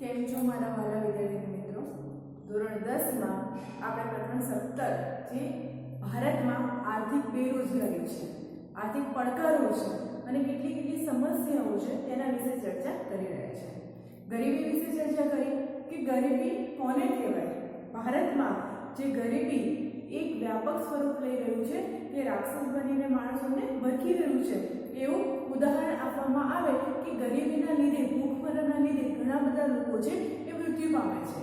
કેમ છો મારા વાલા વિદ્યાર્થી મિત્રો? ધોરણ 10 માં આપણે પ્રકરણ 17 જે ભારતમાં આર્થિક બેરોજગારી છે, આર્થિક પડકારો છે અને કેટલી સમસ્યાઓ છે તેના વિશે ચર્ચા કરી રહ્યા છે. ગરીબી વિશે ચર્ચા કરી કે ગરીબી કોને કહેવાય. ભારતમાં જે ગરીબી એક વ્યાપક સ્વરૂપ લઈ રહ્યું છે કે રાક્ષસ બનીને માણસોને ભરખી રહ્યું છે. એવું ઉદાહરણ આપવામાં આવે કે ગરીબીના લીધે, ભૂખમરાના લીધે ઘણા બધા લોકો છે એ મૃત્યુ પામે છે.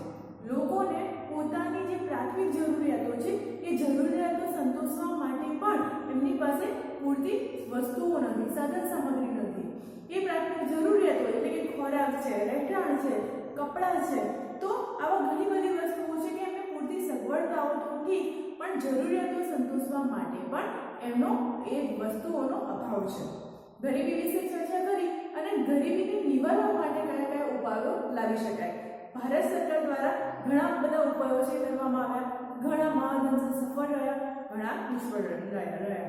લોકોને પોતાની જે પ્રાથમિક જરૂરિયાતો છે એ જરૂરિયાતો સંતોષવા માટે પણ એમની પાસે પૂરતી વસ્તુઓ નથી, સાધન સામગ્રી નથી. એ પ્રાથમિક જરૂરિયાતો એટલે કે ખોરાક છે, રહેઠાણ છે, કપડાં છે, તો આવા ઘણી બધી વસ્તુઓ છે કે એમને પૂરતી સગવડતાઓ તો ઠીક, પણ જરૂરિયાતો સંતોષવા માટે પણ એમનો એ વસ્તુઓનો અભાવ છે. ગરીબી વિશે ચર્ચા કરી અને ગરીબીને નિવારવા માટે કયા કયા ઉપાયો લાવી શકાય. ભારત સરકાર દ્વારા ઘણા બધા ઉપાયો છે કરવામાં આવ્યા, ઘણા મહદઅંશે સફળ રહ્યા, ઘણા નિષ્ફળ રહ્યા.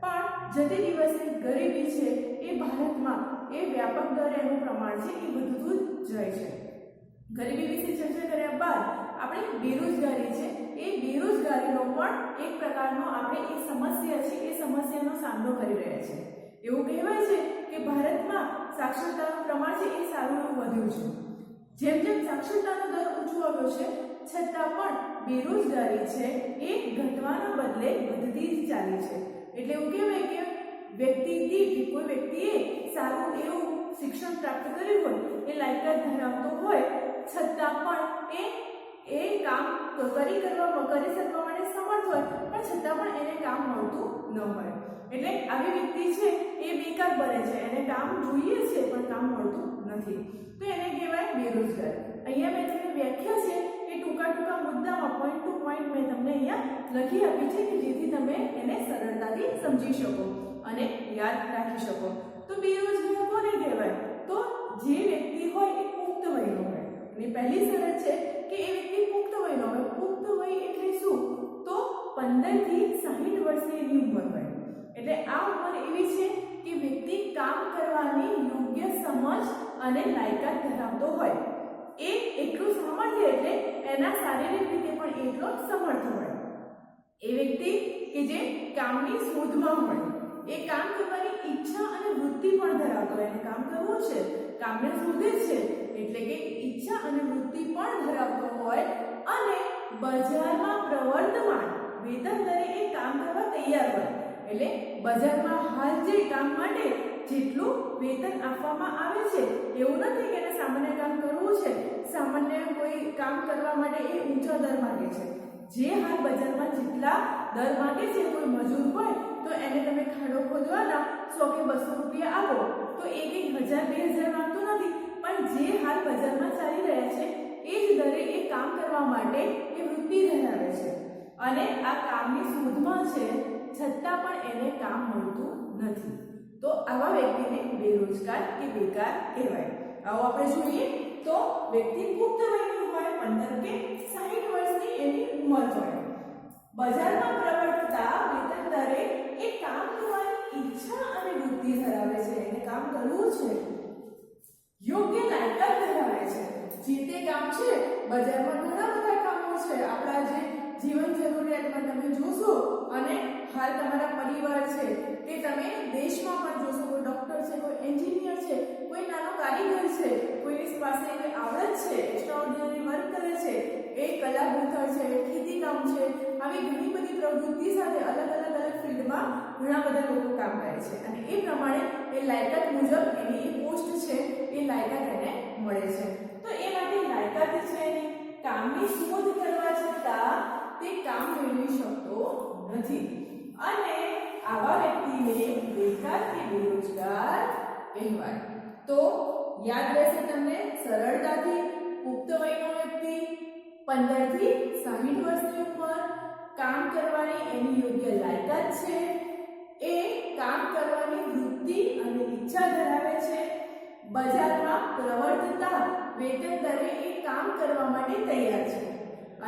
પણ જતી દિવસે ગરીબી છે એ ભારતમાં એ વ્યાપક દરે એનું પ્રમાણ છે એ વધતું જ જાય છે. ગરીબી વિશે ચર્ચા કર્યા બાદ આપણે બેરોજગારી છે એ બેરોજગારીનો પણ એક પ્રકારનો આપણે એ સમસ્યા છે એ સમસ્યાનો સામનો કરી રહ્યા છીએ. એવું કહેવાય છે કે ભારતમાં સાક્ષરતાનું પ્રમાણ છે એ સારું એવું વધ્યું છે. જેમ જેમ સાક્ષરતાનો દર ઊંચો આવ્યો છે છતાં પણ બેરોજગારી છે એ ઘટવાના બદલે વધતી જ ચાલી છે. એટલે એવું કહેવાય કે વ્યક્તિ દીઠ કોઈ વ્યક્તિએ સારું એવું શિક્ષણ પ્રાપ્ત કર્યું હોય, એ લાયકાત ધરાવતો હોય, છતાં પણ એ કામ કરી શકવા માટે સમર્થ હોય, પણ છતાં પણ એને કામ મળતું ન હોય. એટલે આવી વ્યક્તિ છે એ બેકાર બને છે, એને કામ જોઈએ છે પણ કામ મળતું નથી, તો એને કહેવાય બેરોજગાર. અહીંયા મેં તમને વ્યાખ્યા છે એ ટૂંકા મુદ્દામાં પોઈન્ટ ટુ પોઈન્ટ મેં તમને અહીંયા લખી આપી છે કે જેથી તમે એને સરળતાથી સમજી શકો અને યાદ રાખી શકો. તો બેરોજગાર કોને કહેવાય? તો જે વ્યક્તિ હોય એ પુખ્ત વયનો હોય. અને પહેલી શરત છે કે એ વ્યક્તિ પુખ્ત વયનો હોય. પુખ્ત વય એટલે શું? તો 15 થી 60 વર્ષની ઉંમર હોય. એટલે આ ઉંમર એવી છે કે વ્યક્તિ કામ કરવાની યોગ્ય સમજ અને લાયકાત ધરાવતો હોય. એ એટલું સામર્થ્ય એટલે એના શારીરિક રીતે પણ એટલો સમર્થ હોય. એ વ્યક્તિ કે જે કામની શોધમાં હોય, એ કામ કરવાની ઈચ્છા અને વૃત્તિ પણ ધરાવતો હોય. એને કામ કરવું છે, કામને શોધે છે, એટલે કે ઈચ્છા અને વૃત્તિ પણ ધરાવતો હોય અને બજારમાં પ્રવર્તમાન વેતન દરે એ કામ કરવા તૈયાર હોય. એટલે બજારમાં હાલ જે કામ માટે જેટલું વેતન આપવામાં આવે છે એવું નથી કે એને સામાન્ય કામ કરવું છે, સામાન્ય કોઈ કામ કરવા માટે એ ઊંચા દર માંગે છે. જે હાલ બજારમાં જેટલા દર માંગે છે, કોઈ મજૂર હોય તો એને તમે ખાડો ખોદવાના 100 કે 200 રૂપિયા આપો તો 1000-2000 માંગતો નથી, પણ જે હાલ બજારમાં ચાલી રહ્યા છે એ જ દરે એ કામ કરવા માટે એ વૃત્તિ ધરાવે છે અને આ કામની શોધમાં છે, છતાં પણ એને કામ મળતું નથી. તો આવા વ્યક્તિને બેરોજગાર કે બેકાર કહેવાય. આવો આપણે જોઈએ તો વ્યક્તિ પુખ્ત વયની હોય, 15 કે 60 વર્ષની એની ઉંમર હોય, બજારમાં પ્રવર્તતા વેતન દરે એ કામ કરવાની ઈચ્છા અને વૃત્તિ ધરાવે છે. એને કામ કરવું છે, યોગ્ય લાયકાત ધરાવે છે. જે તે કામ છે, બજારમાં ઘણા બધા કામો છે. આપણા જે જીવન જરૂરિયાતમાં તમે જોશો અને હાલ તમારા પરિવાર છે કે તમે દેશમાં પણ જોશો, કોઈ ડોક્ટર છે, કોઈ એન્જિનિયર છે, કોઈ નાનો કારીગર છે, કોઈની પાસે કોઈ આવડત છે, એક્સ્ટ્રાઓર્ડિનરી વર્ક કરે છે, એ કલાગુંથણ છે, ખેતી કામ છે, આવી ઘણી બધી પ્રવૃત્તિ સાથે અલગ ફિલ્ડમાં ઘણા બધા લોકો કામ કરે છે અને એ પ્રમાણે એ લાયકાત મુજબ એની એ પોસ્ટ છે એ લાયકાત એને મળે છે. તો એ માટે લાયકાત છે એની કામની શોધ કરવા છતાં તે કામ મેળવી શકતો નથી અને આવા વ્યક્તિને બેકાર કે બેરોજગાર કહેવાય. તો યાદ રહેશે તમને સરળતાથી, પુખ્ત વયનો વ્યક્તિ, 15 થી 60 વર્ષની ઉંમર, કામ કરવાની એની યોગ્ય લાયકાત છે, એ કામ કરવાની વૃત્તિ અને ઈચ્છા ધરાવે છે, બજારમાં પ્રવર્તતા વેતન દરે એ કામ કરવા માટે તૈયાર છે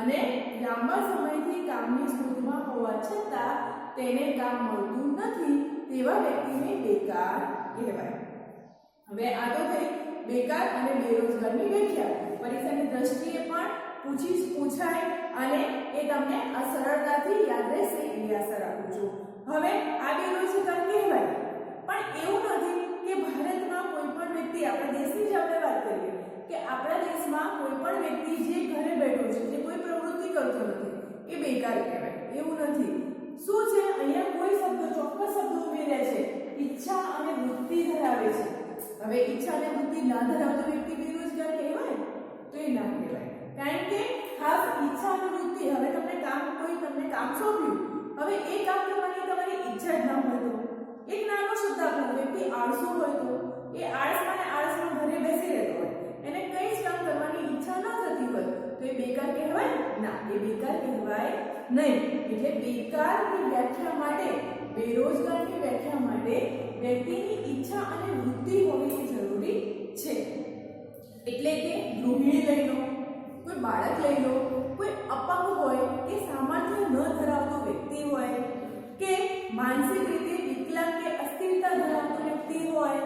અને લાંબા સમયથી કામની શોધમાં હોવા છતાં તેને કામ મળતું નથી, તેવા વ્યક્તિને બેકાર કહેવાય. હવે આ તો થઈ બેકાર અને બેરોજગારની વ્યાખ્યા પરીક્ષાની દ્રષ્ટિએ પણ પૂછાય અને એ તમને આ સરળતાથી યાદ રહેશે એવી આશા રાખું છું. હવે આ બેરોજગાર કહેવાય, પણ એવું નથી કે ભારતમાં કોઈ પણ વ્યક્તિ, આપણા દેશની જ આપણે વાત કરીએ કે આપણા દેશમાં કોઈ પણ વ્યક્તિ જે ઘરે બેઠો છે, જે કોઈ પ્રવૃત્તિ કરતો નથી, એ બેકાર કહેવાય. એવું નથી. શું છે, અહીંયા કોઈ શબ્દો, ચોક્કસ શબ્દો ઉમેર્યા છે. ઈચ્છા અને વૃત્તિ ધરાવે છે. હવે ઈચ્છા અને વૃત્તિ ના ધરાવતો વ્યક્તિ બેરોજગાર કહેવાય? તો એ ના કહેવાય. કારણ કે ખાસ ઈચ્છા અને વૃત્તિ, હવે તમને કામ સોંપ્યું, હવે એ કામ કરવાની તમારી ઈચ્છા જ ના હોય તો, એક નાનો શબ્દ આપણો, વ્યક્તિ આળસુ હોય તો એ આળસમાં ઘરે બેસી રહેતો હોય, એને કંઈ જ કામ કરવાની ઈચ્છા ન થતી હોય તો એ બેકાર કહેવાય? ના, એ બેકાર કહેવાય નહીં. એટલે બેકારની વ્યાખ્યા માટે, બેરોજગારની વ્યાખ્યા માટે વ્યક્તિની ઈચ્છા અને વૃત્તિ હોવી જરૂરી છે. એટલે કે ગૃહિણી લઈ લો, કોઈ બાળક લઈ લો, કોઈ અપંગ હોય કે સામર્થ્ય ન ધરાવતો વ્યક્તિ હોય કે માનસિક રીતે વિકલાંગ કે અસ્થિરતા ધરાવતો વ્યક્તિ હોય,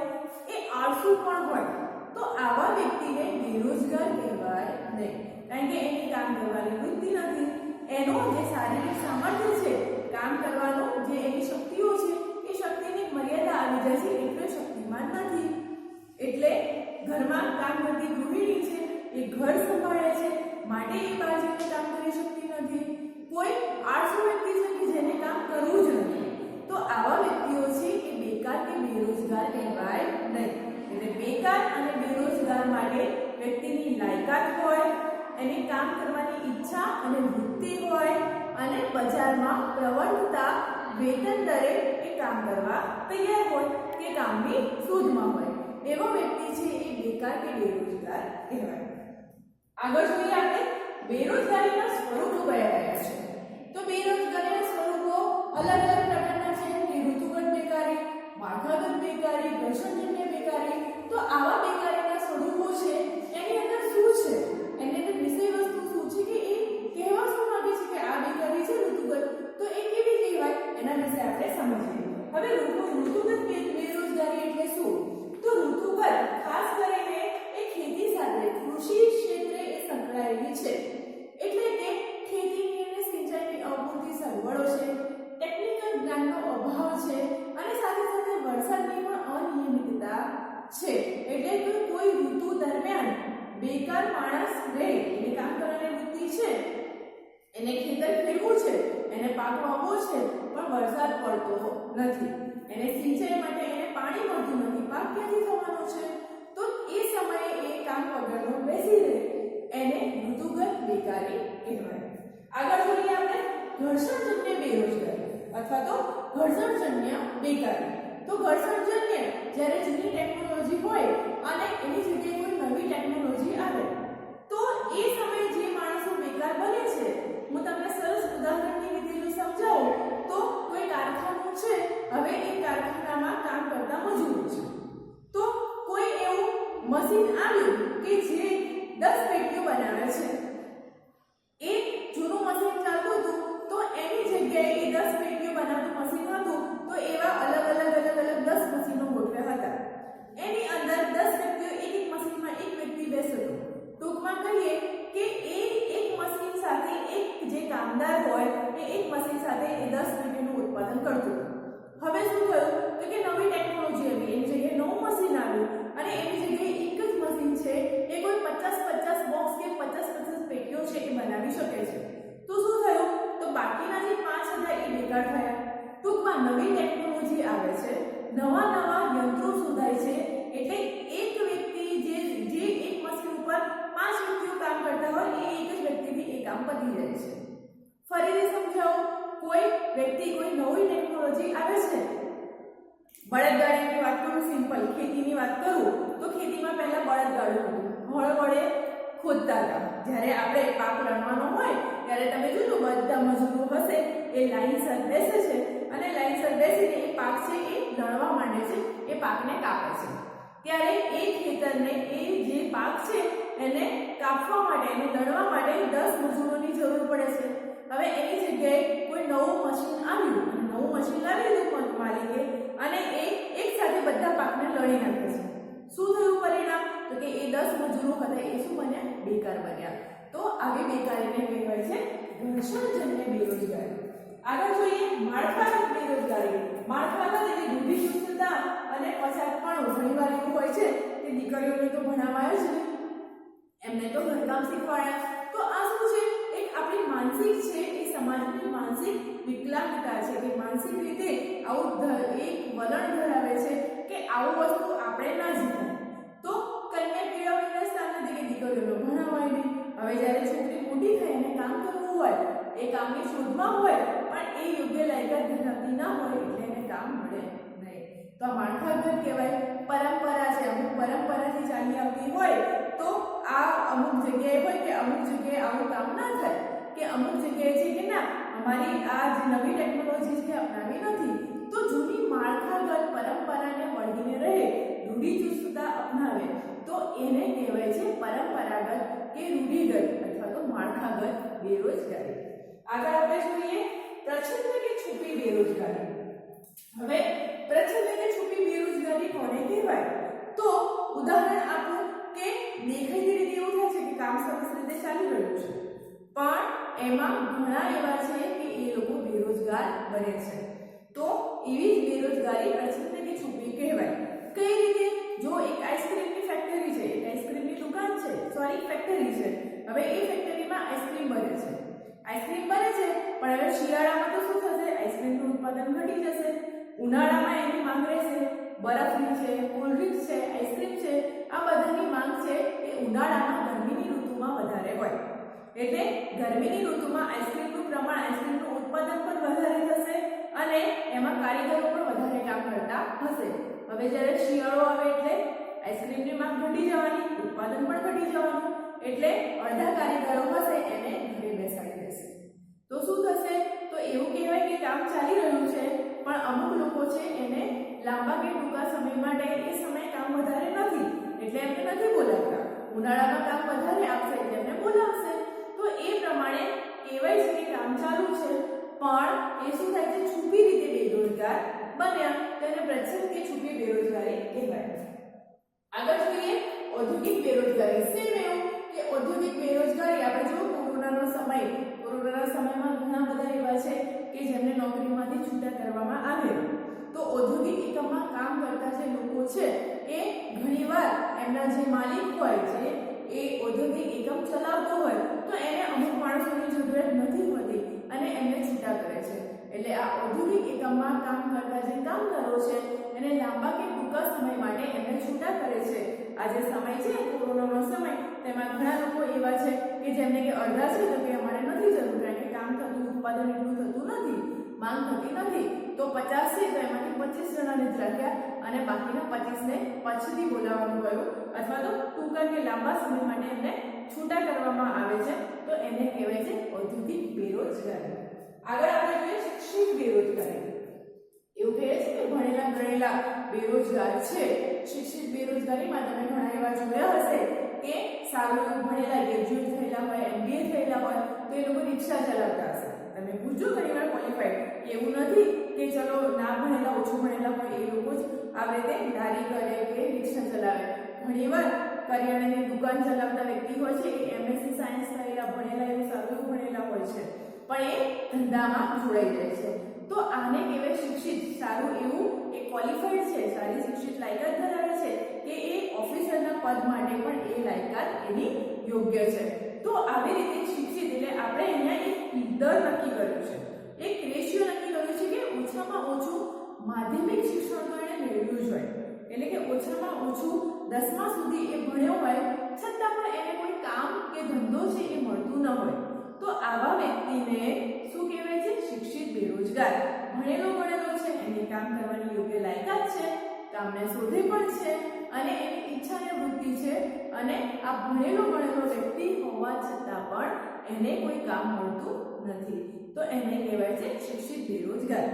એ આળસુ પણ હોય, તો આવા વ્યક્તિને બેરોજગાર કહેવાય નહીં. કારણ કે એની કામ કરવાની વૃત્તિ નથી, એનો જે શારીરિક સામર્થ્ય છે કામ કરવાનો, જે એની શક્તિઓ છે એ શક્તિની મર્યાદા આવી જાય છે, એટલે શક્તિમાન નથી. એટલે ઘરમાં કામ કરતી ગૃહિણી છે, એ ઘર સંભાળે છે, માટે એ બહાર જઈને કામ કરી શકતી નથી. કોઈ આળસુ વ્યક્તિ છે કે જેને કામ કરવું જ નથી, તો આવા વ્યક્તિઓ છે એ બેકાર કે બેરોજગાર કહેવાય નહીં. એટલે બેકાર અને બેરોજગાર માટે વ્યક્તિની લાયકાત હોય, એને કામ કરવાની ઈચ્છા અને વૃત્તિ હોય અને બજારમાં પ્રવર્તતા વેતન દરે એ કામ કરવા તૈયાર હોય કે કામની શોધમાં હોય, એવો વ્યક્તિ છે એ બેકાર કે બેરોજગાર કહેવાય. આગળ જોઈએ આપણે બેરોજગારીના સ્વરૂપો કયા કયા છે. તો બેરોજગારીના સ્વરૂપો અલગ અલગ પ્રકારના છે, કે ઋતુગત બેકારી, માળખાગત બેકારી, ઘર્ષણજન્ય બેકારી. તો આવા બેકારીના સ્વરૂપો છે, એની અંદર શું છે, એની અંદર વિષય વસ્તુ શું છે, કે એ કહેવા શું માંગે છે કે આ બેકારી છે ઋતુગત, તો એ કેવી કહેવાય, એના વિશે આપણે સમજીએ. હવે ઋતુગત બેરોજગારી એટલે શું? તો ઋતુગત ખાસ કરીને એ ખેતી સાથે, કૃષિ ક્ષેત્રે એ સંકળાયેલી છે. એટલે કે ખેતીની અને સિંચાઈની અપૂરતી સગવડો છે, ટેકનિકલ જ્ઞાનનો અભાવ છે અને સાથે સાથે વરસાદની પણ અનિયમિતતા છે. એટલે કે કોઈ ઋતુ દરમિયાન બેકાર માણસ રહે, એને કામ કરવાની વૃત્તિ છે, એને ખેતર ખેડવું છે, એને પાક વાવવો છે, પણ વરસાદ પડતો નથી, એને સિંચાઈ માટે એને પાણી મળતું નથી, પાક ક્યાંથી થવાનો છે? તો એ સમયે એ કામ વગરનો બેસી રહે, એને ઋતુગત બેકારી કહેવાય. આગળ જોઈએ આપણે ઘર્ષણજન્ય બેરોજગારી અથવા તો ઘર્ષણજન્ય બેકારી. તો ઘર્ષણજન્ય જ્યારે જૂની ટેકનોલોજી હોય અને એની જગ્યાએ કોઈ નવી ટેકનોલોજી આવે, તો એ સમયે જે માણસો બેકાર બને છે, હું તમને સરસ ઉદાહરણની રીતે જો સમજાવું તો કોઈ કારખાનું છે, હવે એ કારખાનામાં કામ કરતા મજૂરો છે, તો કોઈ એવું મશીન આવ્યું કે જે 10 પેટીઓ બનાવે છે. એ જૂનું મશીન ચાલતું હતું, તો એની જગ્યાએ એ 10 પેટીઓ બનાવતું મશીન હતું, તો એવા અલગ અલગ 10 મશીનો ગોઠવ્યા હતા. એની અંદર 10 વ્યક્તિઓ એક મશીનમાં એક વ્યક્તિ બેસતો. ટૂંકમાં કહીએ કે એ એક મશીન સાથે એક જે કામદાર હોય એ એક મશીન સાથે એ 10 પેટીનું ઉત્પાદન કરતું. હવે શું થયું તો કે નવી ટેકનોલોજી આવી, એની જગ્યાએ નવું મશીન આવ્યું અને એની જગ્યાએ એક જ મશીન છે, એ કોઈ 50 બોક્સ કે 50 પેટીઓ છે એ બનાવી શકે છે. તો શું થયું, તો બાકીના જે 5000 એ બેકાર થયા. ટૂંકમાં નવી ટેકનોલોજી આવે છે, નવા યંત્રો શોધાય છે, એટલે એક વ્યક્તિ જે એક મશીન ઉપર 5 વ્યક્તિઓ કામ કરતા હોય, એ એક જ વ્યક્તિથી એ કામ પતી જાય છે. ફરીથી સમજાવો, કોઈ વ્યક્તિ કોઈ નવી ટેકનોલોજી આવે છે, બળદગાડીની વાત કરું, સિમ્પલ ખેતીની વાત કરું તો ખેતીમાં પહેલા બળદગાડું હતું, હળ વડે ખોદતા હતા. જ્યારે આપણે પાક લણવાનો હોય ત્યારે તમે જોજો બધા મજૂરો હશે એ લાઈનસર બેસે છે અને લાઈનસર બેસીને એ પાક છે એ લણવા માંડે છે, એ પાકને કાપે છે. ત્યારે એ ખેતરને એ જે પાક છે એને કાપવા માટે, એને લણવા માટે 10 મજૂરોની જરૂર પડે છે. હવે એની જગ્યાએ કોઈ નવું મશીન આવ્યું અને નવું મશીન લાવી દીધું માલિકે અને એ એક સાથે બધા પાકને લણી નાખે છે. શું થયું પરિણામ? તો કે એ 10 મજૂરો હતા એ શું બન્યા? બેકાર બન્યા. તો આવી બેકારીને કહેવાય છે ઘર્ષણજન્ય બેરોજગારી. આગળ જોઈએ માળખાગત બેરોજગારી. માળખાગત એટલે રૂઢિચુસ્તતા અને પછાતપણું. ઘણીવાર એવું હોય છે કે દીકરીઓને તો ભણાવાય જ નહીં, એમને તો ઘરકામ શીખવાડ્યા. તો આ શું છે? એક આપણી માનસિક છે, એ સમાજની માનસિક વિકલાંગતા છે કે માનસિક રીતે આવું એક વલણ ધરાવે છે કે આવું વસ્તુ આપણે ના શીખાય. તો કન્યા કેળવણીના સ્થાને કે દીકરીઓને ભણાવાય નહીં. હવે જ્યારે છોકરી મોટી થાય અને કામ કરવું હોય, એ કામની શોધમાં હોય, પણ એ યોગ્ય લાયકાત ધરાવતી ના હોય એટલે એને કામ મળે નહીં. તો આ માળખાગત કહેવાય. પરંપરા છે, અમુક પરંપરાથી ચાલી આવતી હોય તો આ અમુક જગ્યાએ હોય કે અમુક જગ્યાએ આવું કામ ના થાય, કે અમુક જગ્યાએ છે કે ના અમારી આ જે નવી ટેકનોલોજી છે અપનાવી નથી, તો જૂની માળખાગત પરંપરાને વળગીને રહે, રૂઢિચુસ્તતા અપનાવે, તો એને કહેવાય છે પરંપરાગત કે રૂઢિગત અથવા તો માળખાગત બેરોજગારી. આગળ આપણે જોઈએ પ્રચ્છન્ન કે છુપી બેરોજગારી. હવે પ્રચ્છન્ન કે છુપી બેરોજગારી કોને કહેવાય? તો ઉદાહરણ આપું કે દેખાતી રીતે એવું થાય છે કે કામ સરસ રીતે ચાલી રહ્યું છે, પણ એમાં ઘણા એવા છે કે એ લોકો બેરોજગાર બને છે. તો એવી જ બેરોજગારી પ્રચ્છન્ન કે છુપી કહેવાય. કઈ રીતે? જો એક આઈસ્ક્રીમની ફેક્ટરી છે, એક આઈસ્ક્રીમની દુકાન છે, સોરી ફેક્ટરી છે. હવે એ ફેક્ટરીમાં આઈસ્ક્રીમ બને છે, આઈસ્ક્રીમ બને છે, પણ હવે શિયાળામાં તો શું થશે? આઈસ્ક્રીમનું ઉત્પાદન ઘટી જશે. ઉનાળામાં એની માંગ રહેશે. બરફની છે, કોલ્ડ ડ્રિંક્સ છે, આઈસ્ક્રીમ છે, આ બધાની માંગ છે એ ઉનાળામાં ગરમીની ઋતુમાં વધારે હોય. એટલે ગરમીની ઋતુમાં આઈસ્ક્રીમનું પ્રમાણ, આઈસ્ક્રીમનું ઉત્પાદન પણ વધારે થશે અને એમાં કારીગરો પણ વધારે કામ કરતા હશે. હવે જ્યારે શિયાળો આવે એટલે આઈસ્ક્રીમની માંગ ઘટી જવાની, ઉત્પાદન પણ ઘટી જવાનું, એટલે અડધા કારીગરો હશે એને ઘરે બેસાડી દેશે. તો શું થશે? તો એવું કહેવાય કે કામ ચાલી રહ્યું છે, પણ અમુક લોકો છે એને લાંબા કે ટૂંકા સમય માટે એ સમય કામ વધારે નથી એટલે એમને નથી બોલાવતા. ઉનાળામાં કામ વધારે આપશે એટલે એમને બોલાવશે. તો એ પ્રમાણે કહેવાય છે કે કામ ચાલુ છે, પણ એ શું થાય છે? છુપી રીતે બેરોજગાર બન્યા. તેને પ્રચ્છન્ન કે છુપી બેરોજગારી કહેવાય. આગળ જોઈએ ઔદ્યોગિક બેરોજગારી. સેમ એવું કે ઔદ્યોગિક બેરોજગારી આપણે જો કોરોનાનો સમયમાં ઘણા બધા એવા છે કે જેમને નોકરીમાંથી છૂટા કરવામાં આવ્યા. તો ઔદ્યોગિક એકમમાં કામ કરતા જે લોકો છે એ ઘણીવાર એમના જે માલિક હોય છે એ ઔદ્યોગિક એકમ ચલાવતો હોય તો એને અમુક માણસોની જરૂરિયાત નથી હોતી અને એમને છૂટા કરે છે. એટલે આ ઔદ્યોગિક એકમમાં કામ કરતા જે કામદારો છે એને લાંબા કે ટૂંકા સમય માટે એમને છૂટા કરે છે. આ જે સમય છે કોરોનાનો સમય, તેમાં ઘણા લોકો એવા છે કે જેમને કે અડધા છે તો કે અમારે નથી જરૂર, કારણ કે કામ થતું, ઉત્પાદન એટલું થતું નથી, માંગ થતી નથી. તો 50 છે તો એમાંથી 25 જણાને જ રાખ્યા અને બાકીના 25ને પછીથી બોલાવવાનું ગયું અથવા તો ટૂંકા કે લાંબા સમય માટે એમને છૂટા કરવામાં આવે છે. તો એને કહેવાય છે ઔદ્યોગિક બેરોજગારી. આગળ આપણે જોઈએ શિક્ષિત બેરોજગારી. એવું કહે છે કે ભણેલા ગણેલા બેરોજગાર છે. શિક્ષિત બેરોજગારીમાં તમે ઘણા એવા જોયા હશે કે સારું ભણેલા, ગ્રેજ્યુએટ થયેલા હોય, MBA થયેલા હોય તો એ લોકો રિક્ષા ચલાવતા હશે. તમે પૂછજો ઘણીવાર ક્વોલિફાઈડ. એવું નથી કે ચલો ના ભણેલા, ઓછું ભણેલા હોય એ લોકો જ આવી રીતે ગાડી કરે કે રિક્ષા ચલાવે. ઘણીવાર કરિયાણાની દુકાન ચલાવતા વ્યક્તિ હોય છે એ MSc સાયન્સ કરેલા, ભણેલા, એવું સારું ભણેલા હોય છે, પણ એ ધંધામાં જોડાઈ જાય છે. તો આને કહેવાય શિક્ષિત. સારું એવું એ ક્વોલિફાઈડ છે, સારી શિક્ષિત લાયકાત ધરાવે છે કે એ ઓફિસરના પદ માટે પણ એ લાયકાત એની યોગ્ય છે. તો આવી રીતે શિક્ષિત એટલે આપણે અહીંયા એક દર નક્કી કર્યું છે, એક રેશિયો નક્કી કર્યું છે કે ઓછામાં ઓછું માધ્યમિક શિક્ષણ તો એને મેળવ્યું જ હોય. એટલે કે ઓછામાં ઓછું 10મા સુધી એ ભણ્યો હોય છતાં પણ એને કોઈ કામ કે ધંધો છે એ મળતું ન હોય. તો આવા વ્યક્તિને શું કહેવાય છે? શિક્ષિત બેરોજગાર. ભણેલો ગણેલો છે, એની કામ કરવાની યોગ્ય લાયકાત છે, કામને શોધે પણ છે અને એની ઈચ્છા અને વૃત્તિ છે અને આ ભણેલો ગણેલો વ્યક્તિ હોવા છતાં પણ એને કોઈ કામ મળતું નથી. તો એને કહેવાય છે શિક્ષિત બેરોજગાર.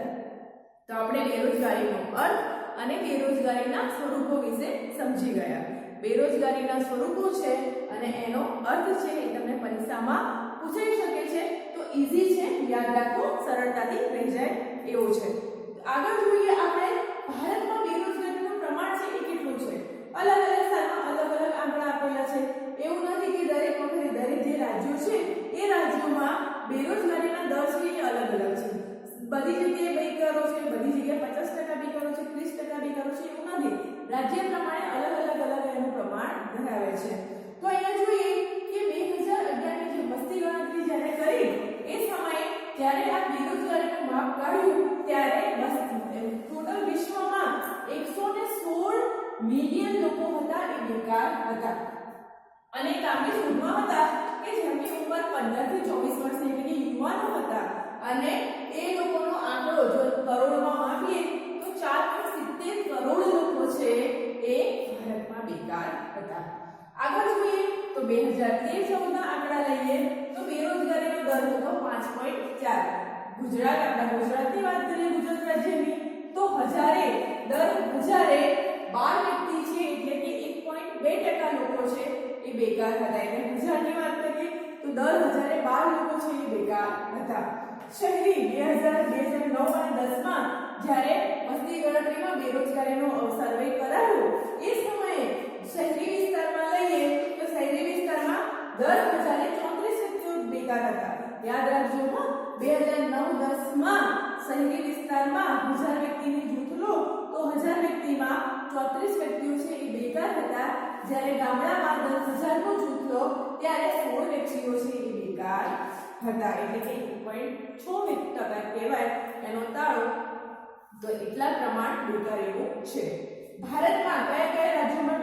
તો આપણે બેરોજગારીનો અર્થ અને બેરોજગારીના સ્વરૂપો વિશે સમજી ગયા. બેરોજગારીના સ્વરૂપો છે અને એનો અર્થ છે એ તમને પરીક્ષામાં પૂછાઈ શકે છે. તો ઈઝી છે, યાદ રાખો, સરળતાથી રહી જાય એવું છે. આગળ જોઈએ આપણે ભારતમાં બેરોજગારીનું પ્રમાણ છે એ કેટલું છે. અલગ અલગ સ્થાનમાં અલગ અલગ આંકડા વિસ્તારો છે એવું નથી, રાજ્ય પ્રમાણે અલગ એનું પ્રમાણ ધરાવે છે. તો અહીંયા જોઈએ કે 2011 ની જે વસ્તી ગણતરી જ્યારે કરી એ સમયે જ્યારે આ બેરોજગારીનું માપ કાઢ્યું ત્યારે ટોટલ વિશ્વમાં 116 મિલિયન લોકો હતા એ બેકાર હતા અને કામની શોધમાં હતા કે જેમની ઉંમર 15 થી 24 વર્ષની એટલે કે યુવાનો હતા અને એ લોકોનો આંકડો જો કરોડમાં માપીએ તો 4.70 કરોડ લોકો છે એ ભારતમાં બેકાર હતા. આગળ જોઈએ તો 2013-14 ના આંકડા લઈએ તો બેરોજગારીનો દર હતો 5.4. ગુજરાતની વાત કરીએ ગુજરાત રાજ્યની તો દર હજારે 12 વ્યક્તિ છે એટલે કે 1.2% લોકો છે એ બેકાર હતા. એટલે ગુજરાતની વાત કરીએ તો દર હજારે 12 લોકો છે એ બેકાર હતા. શહેરી 2009 અને 10 માં જ્યારે વસ્તી ગણતરીમાં બેરોજગારીનો સર્વે કરાયો એ સમયે શહેરી વિસ્તારમાં લઈએ તો શહેરી વિસ્તારમાં દર હજારે 34 વ્યક્તિઓ બેકાર હતા. યાદ રાખજો 2009-10 માં શહેરી વિસ્તારમાં 1000 વ્યક્તિની જૂથ લો તો 1000 વ્યક્તિમાં 34 વ્યક્તિઓ છે એ બેકાર હતા, જ્યારે ગામડામાં 10,000 નું જૂથ લો ત્યારે 16 વ્યક્તિઓ છે એ બેકાર હતા. એટલે કે 1.6% કહેવાય એનો તાળો. તો એટલા પ્રમાણ બેકારીનું છે. ભારતમાં કયા રાજ્યોમાં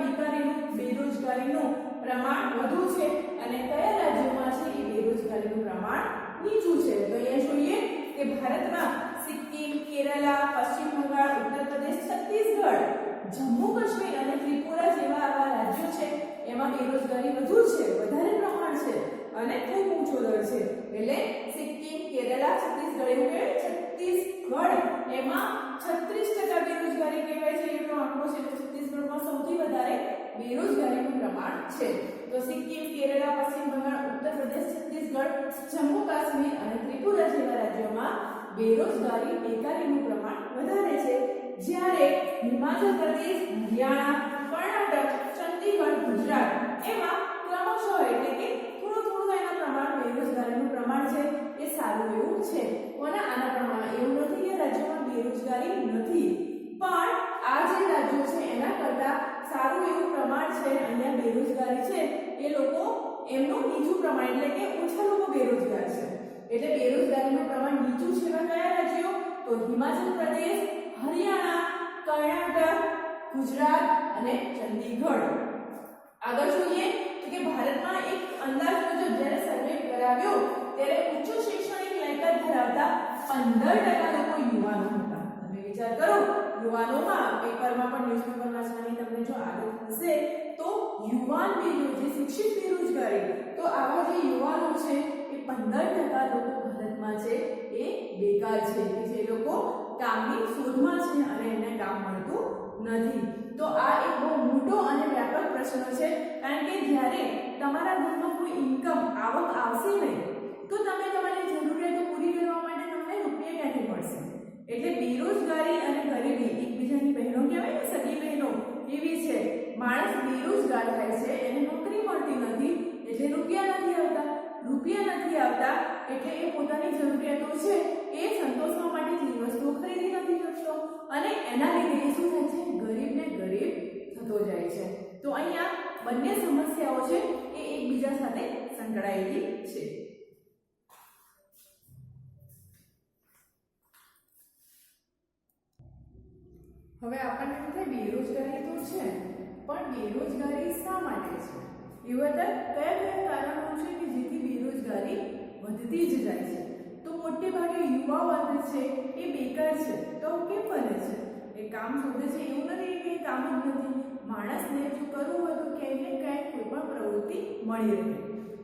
બેરોજગારીનું પ્રમાણ વધુ છે અને કયા રાજ્યોમાં છે એ બેરોજગારીનું પ્રમાણ નીચું છે? તો અહીંયા જોઈએ કે ભારતમાં સિક્કિમ, કેરલા, પશ્ચિમ બંગાળ, ઉત્તર પ્રદેશ, છત્તીસગઢ, જમ્મુ કાશ્મીર અને ત્રિપુરા જેવા આવા રાજ્યો છે એમાં બેરોજગારી વધુ છે, વધારે પ્રમાણ છે અને ખૂબ ઊંચો દર છે. એટલે સિક્કિમ, કેરલા, છત્તીસગઢ એવું કે છત્તીસગઢ એમાં 36% બેરોજગારી કહેવાય છે એટલો આંકડો છે. છત્તીસગઢમાં સૌથી વધારે બેરોજગારીનું પ્રમાણ છે. તો સિક્કિમ, કેરલા, પશ્ચિમ બંગાળ, ઉત્તર પ્રદેશ, છત્તીસગઢ, જમ્મુ કાશ્મીર અને ત્રિપુરા જેવા રાજ્યોમાં બેકારીનું પ્રમાણ વધારે છે, જ્યારે હિમાચલ પ્રદેશ, હરિયાણા, કર્ણાટક, ચંદીગઢ, ગુજરાત એમાં ક્રમશઃ એટલે કે થોડું એના પ્રમાણ બેરોજગારીનું પ્રમાણ છે એ સારું એવું છે. કોના આના પ્રમાણ એવું નથી કે રાજ્યોમાં બેરોજગારી નથી, પણ આ જે રાજ્યો છે એના કરતા સારું એવું પ્રમાણ છે. અહીંયા બેરોજગારી છે એ લોકો એમનું નીચું પ્રમાણ એટલે કે ઓછા લોકો બેરોજગાર છે. એટલે બેરોજગારીનું પ્રમાણ નીચું છે એવા કયા રાજ્યો? તો હિમાચલ પ્રદેશ, હરિયાણા, કર્ણાટક, ગુજરાત અને ચંદીગઢ. આગળ જોઈએ તો કે ભારતમાં એક અંદાજ મુજબ જ્યારે સર્વે કરાવ્યો ત્યારે ઉચ્ચ શૈક્ષણિક લાયકાત ધરાવતા 15% લોકો યુવાનો હતા. તમે વિચાર કરો, યુવાનોમાં પેપરમાં પણ ન્યૂઝપેપરમાં વાંચવાની તમને જો આદત હશે તો યુવાન જે શિક્ષિત બેરોજગારી, તો આવા જે યુવાનો છે એ 15% લોકો ભારતમાં છે એ બેકાર છે, કે જે લોકો કામની શોધમાં છે અને એમને કામ મળતું નથી. તો આ એક બહુ મોટો અને વ્યાપક પ્રશ્ન છે, કારણ કે જ્યારે તમારા ઘરમાં કોઈ ઇન્કમ આવક આવશે નહીં તો તમે તમારી જરૂરિયાતો પૂરી કરવા માટે તમને રૂપિયા ક્યાંથી મળશે? એટલે બેરોજગારી અને ગરીબી એકબીજાની બહેનો કહેવાય ને, સગી બહેનો એવી છે. માણસ બેરોજગાર થાય છે, એને નોકરી મળતી નથી એટલે રૂપિયા નથી આવતા એટલે એ પોતાની જરૂરિયાતો છે એ સંતોષવા માટે ચીજ વસ્તુઓ ખરીદી નથી શકતો અને એના લીધે એ શું થાય છે? ગરીબને ગરીબ થતો જાય છે. તો અહીંયા બંને સમસ્યાઓ છે એ એકબીજા સાથે સંકળાયેલી છે. હવે આપણને એમ થાય બેરોજગારી તો છે, પણ બેરોજગારી શા માટે છે? એવા કયા કારણો છે કે જેથી બેરોજગારી વધતી જ જાય છે? તો મોટે ભાગે યુવા વર્ગ છે એ બેકાર છે. તો કેમ બને છે? એ કામ શોધે છે એવું નથી કે કામ જ નથી. માણસને જો કરવું હોય તો ક્યાંય ને ક્યાંય કોઈ પણ પ્રવૃત્તિ મળી રહે.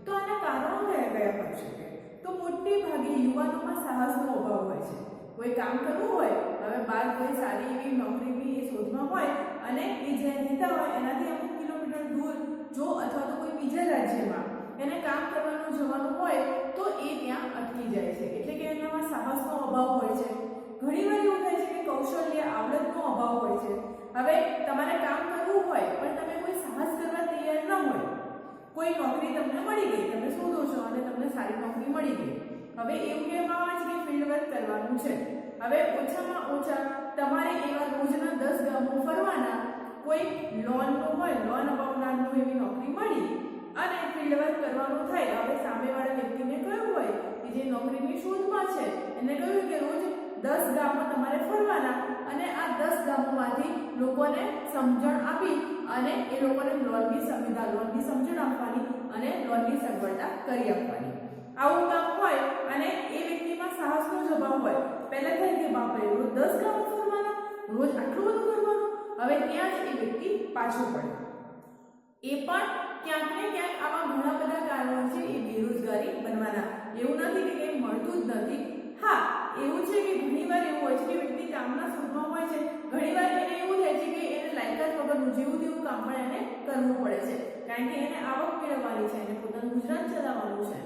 તો આના કારણો કયા હોઈ શકે? તો મોટે ભાગે યુવાનોમાં સાહસનો અભાવ હોય છે. કોઈ કામ કરવું હોય, હવે બાર કોઈ સારી એવી નોકરીની એ શોધમાં હોય અને એ જ્યાં રહેતા હોય એનાથી અમુક કિલોમીટર દૂર જો અથવા તો કોઈ બીજા રાજ્યમાં એને કામ કરવાનું જવાનું હોય તો એ ત્યાં અટકી જાય છે. એટલે કે એનામાં સાહસનો અભાવ હોય છે. ઘણીવાર એવું થાય છે કે કૌશલ્ય આવડતનો અભાવ હોય છે. હવે તમારે કામ કરવું હોય પણ તમે કોઈ સાહસ કરવા તૈયાર ન હોય, કોઈ નોકરી તમને મળી ગઈ, તમે શોધો છો અને તમને સારી નોકરી મળી ગઈ. હવે એવું કહેવામાં આવે છે કે ફિલ્ડ વર્ક કરવાનું છે. હવે ઓછામાં ઓછા તમારે એવા રોજના 10 ગામો ફરવાના. કોઈ લોનનું હોય, લોન અપાવનારનું એવી નોકરી મળી અને ફિલ્ડ વર્ક કરવાનું થાય. હવે સામેવાળા વ્યક્તિને કહ્યું હોય કે જે નોકરીની શોધમાં છે એને કહ્યું કે રોજ 10 ગામો તમારે ફરવાના અને આ 10 ગામોમાંથી લોકોને સમજણ આપી અને એ લોકોને લોનની સમજણ આપવાની અને લોનની સગવડતા કરી આપવાની. આવું કામ હોય અને એ વ્યક્તિમાં સાહસનો જ અભાવ હોય. પહેલા થાય કે બાપરે રોજ 10 ગામો ફરવાના, રોજ આટલું બધું કરવાનું. હવે ત્યાં જ એ વ્યક્તિ પાછો પડે. એ પણ ક્યાંક ને ક્યાંક આવા ઘણા બધા કારણો છે એ બેરોજગારી બનવાના. એવું નથી કે કંઈ મળતું જ નથી. હા, એવું છે કે ઘણીવાર એવું હોય છે કે વ્યક્તિ કામના શોધમાં હોય છે. ઘણીવાર એને એવું થાય છે કે એને લાયકાત વગરનું જેવું તેવું કામ પણ એને કરવું પડે છે, કારણ કે એને આવક મેળવવાની છે, એને પોતાનું ગુજરાન ચલાવવાનું છે.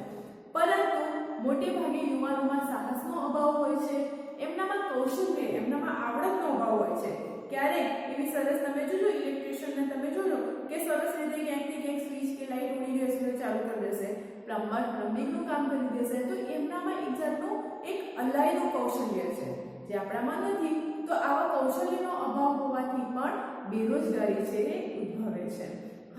પરંતુ મોટે ભાગે યુવાનોમાં સાહસનો અભાવ હોય છે, એમનામાં કૌશલ્ય, એમનામાં આવડતનો અભાવ હોય છે. ક્યારેક એવી સરસ તમે જોજો ઇલેક્ટ્રિશિયનને તમે જોજો કે સરસ રીતે ક્યાંકથી ક્યાંક સ્વિચ કે લાઇટ ઉડી ગઈ છે ચાલુ કરી દેશે, પ્લમ્બર પ્લમ્બિંગનું કામ કરી દેશે. તો એમનામાં એક જાતનું એક અલાયદું કૌશલ્ય છે જે આપણામાં નથી. તો આવા કૌશલ્યનો અભાવ હોવાથી પણ બેરોજગારી છે એ ઉદ્ભવે છે.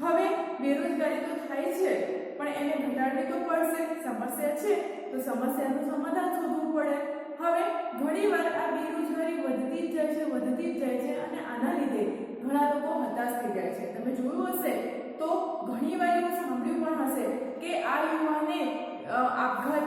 હવે બેરોજગારી તો થાય છે પણ એને ઘટાડવી તો પડશે. સમસ્યા છે તો સમસ્યાનું સમાધાન શોધવું પડે. હવે ઘણીવાર આ બેરોજગારી વધતી જ જાય છે અને આના લીધે ઘણા લોકો હતાશ થઈ જાય છે. તમે જોયું હશે તો ઘણીવાર એવું સાંભળ્યું પણ હશે કે આ યુવાને આપઘાત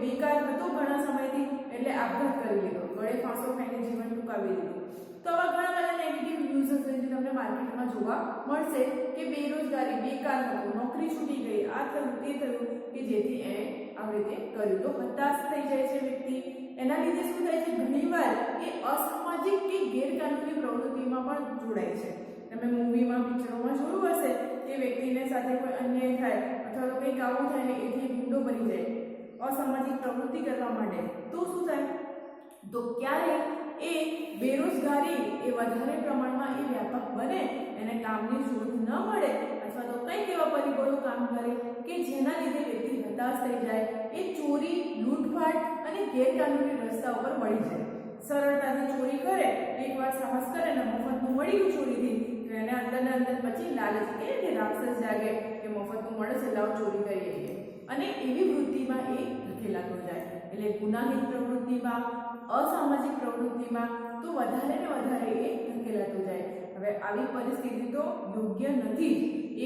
બેકાર હતો ઘણા સમયથી એટલે આપઘાત કરી લીધો, ગળે ફાંસો ખાઈને જીવન ટૂંકાવી દીધું. તો આવા ઘણા બધા નેગેટિવ ન્યૂઝ હશે જે તમને માર્કેટમાં જોવા મળશે કે બેરોજગારી, બેકાર હતો, નોકરી છૂટી ગઈ, આ થયું તે થયું, કે જેથી એને આવી રીતે કર્યું. તો હતાશ થઈ જાય છે વ્યક્તિ. એના લીધે શું થાય છે, ઘણીવાર એ અસામાજિક કે ગેરકાનૂની પ્રવૃત્તિમાં પણ જોડાય છે. તમે મૂવીમાં, પિક્ચરોમાં જોયું હશે કે વ્યક્તિને સાથે કોઈ અન્યાય થાય અથવા તો કંઈક આવું થાય ને એથી ગુંડો બની જાય, અસામાજિક પ્રવૃત્તિ કરવા માટે. તો શું થાય, તો ક્યારેક એ બેરોજગારી એ વધારે પ્રમાણમાં એ વ્યાપક બને, એને કામની શોધ ન મળે અથવા તો કંઈક એવા પરિબળો કામ કરે કે જેના લીધે વ્યક્તિ હતાશ થઈ જાય. એ ચોરી, લૂંટફાટ અને ગેરકાનૂની રસ્તા ઉપર વળી જાય. સરળતાથી ચોરી કરે, એકવાર સાહસ કરે ને મફતનું મળી ગયું ચોરીથી, તો એને અંદરને અંદર પછી લાલચ કે રાક્ષસ જાગે કે મફતનું મળે છે, લાવ ચોરી કરીએ, અને એવી વૃત્તિમાં એ ધકેલાતો જાય. એટલે ગુનાહિત પ્રવૃત્તિમાં, અસામાજિક પ્રવૃત્તિમાં તો વધારે ને વધારે એ ધકેલાતો જાય. હવે આવી પરિસ્થિતિ તો યોગ્ય નથી.